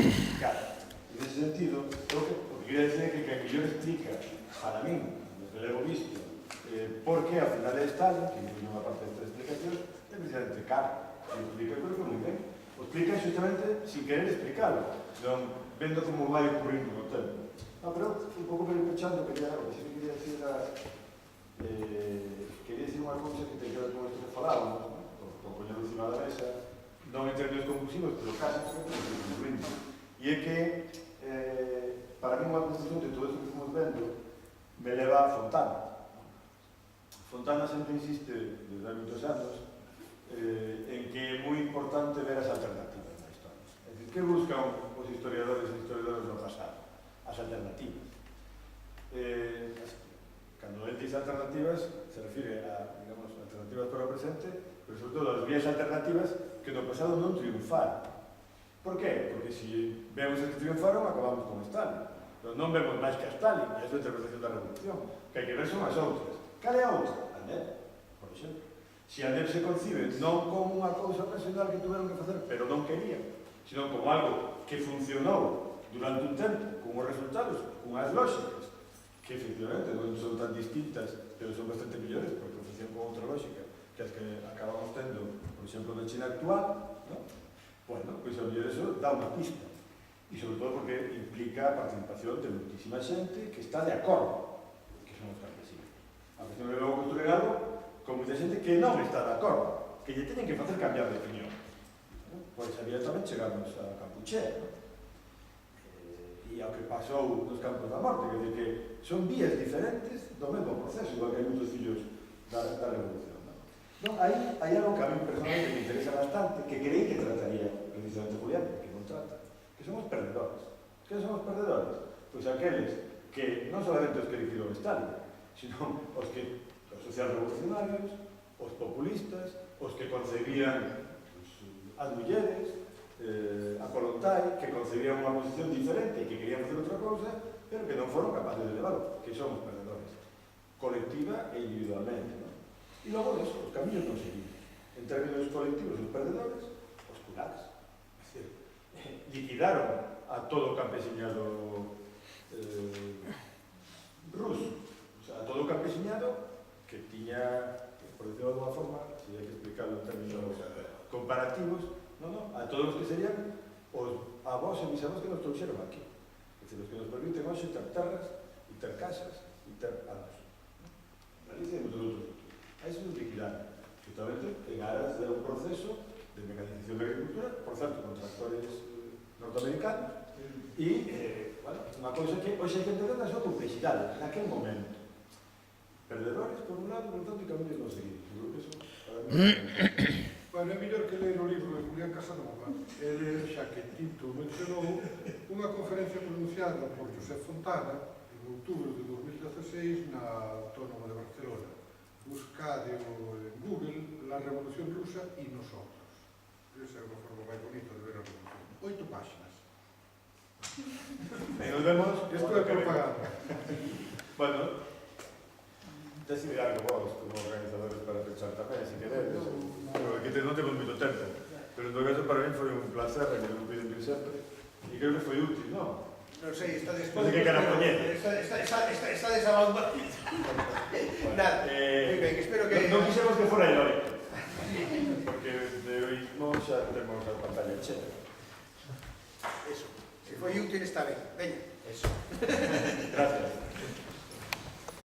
explicar. En ese sentido, o que quería decir é que quen mellor explica para min, desde levo visto, por que ao final de Stalin, que incluye unha parte desta explicación, é precisamente Kant. E explica, pero foi moi ben. O explica justamente sin querer explicarlo, non vendo como vai ocurrindo no tempo. No, pero un pouco para ir pechando, o que quería decir era... quería decir unha cousa que ten que ver con isto que falábamos, con poñer encima da mesa, non en términos conclusivos, pero casi conclusindo. E é que, para mí, unha conclusión de todo isto que estamos vendo me leva a Fontana. Fontana sempre insiste, desde hai moitos anos, en que é moi importante ver as alternativas na historia. É dicir, que buscan os historiadores e historiadores no pasado? As alternativas. Cando ele dice alternativas, se refire a, digamos, alternativas para o presente, pero sobre todo as vías alternativas que no pasado non triunfaron. Por qué? Porque se vemos as que triunfaron, acabamos con Stalin. Pero non vemos máis que a Stalin, e a súa interpretación da revolución. Que hai que ver son as outras. Cal é a outra? A NEP, por exemplo. Se a NEP se concibe non como unha cousa ocasional que tuveron que facer, pero non querían, sino como algo que funcionou durante un tempo, con os resultados, con as lógicas, que efectivamente non son tan distintas, pero son bastante millores, porque ofrecían con outra lógica que as que acabamos tendo, por exemplo, na China actual, ¿no? Bueno, pois a mellor eso dá unha pista. E sobre todo porque implica a participación de muitísima xente que está de acordo que son os campesinos. A cuestión de logo culturado, con moita xente que non está de acordo, que lle teñen que facer cambiar de opinión. Pois abiertamente chegamos a Campuché, ¿no? E ao que pasou nos campos da morte, que, que son vías diferentes do mesmo proceso, igual que hai muitos fillos da revolución. Non, hai algo que a mí personalmente me interesa bastante, que creí que trataría precisamente Julián, que non trata, que son os perdedores. Que son os perdedores? Pois aqueles que non solamente os que elegiron Stalin, sino os social revolucionarios, os populistas, os que concebían as mulleres, a Kolontai, que concebían unha posición diferente e que querían facer outra cousa, pero que non foron capaces de levarlo, que son os perdedores, colectiva e individualmente, ¿no? E logo eso, os camiños non seguidos. En términos colectivos, os perdedores, os kulaks. É dicir, liquidaron a todo o campesiñado ruso, o sea, a todo o campesiñado que tiña, por decirlo de alguma forma, se hai que explicarlo en términos comparativos, a todos os que serían os avós e bisavós que nos trouxeron aquí. É dicir, os que nos permiten hoxe ter terras, e ter casas, e ter anos. Galicia e moitos outros. A iso nos liquidaron, justamente en aras de un proceso de mecanización da agricultura, por certo, con tractores norteamericanos, e, bueno, unha cousa que hoxe hai que entender na súa complexidade, naquele momento. Perdedores, por un lado, por tanto, e camiños non seguidos. Seguro que eso, para mí... Bueno, é mellor que ler o libro de Julián Casanova, xa que Tito mencionou unha conferencia pronunciada por José Fontana en outubro de 2016 na Autónoma de Barcelona. Buscade en Google La Revolución Rusa y Nosotros. Esa é unha forma máis bonita de ver a revolución. 8 páxinas. E nos vemos... Isto é propaganda. Bueno, decide algo vos, como organizadores, para pensar tamén, se queredes. Que non temos moito tempo, pero en todo caso para mí foi un placer, que non piden vir sempre, e creo que foi útil, non? Non sei, está Non sei que cara poñer. Está desabaldo. Nada, moi ben, espero que... Non quixemos que fora heroico, porque de heroísmo xa temos a pantalla chea. Eso, se foi útil está ben, veña. Eso.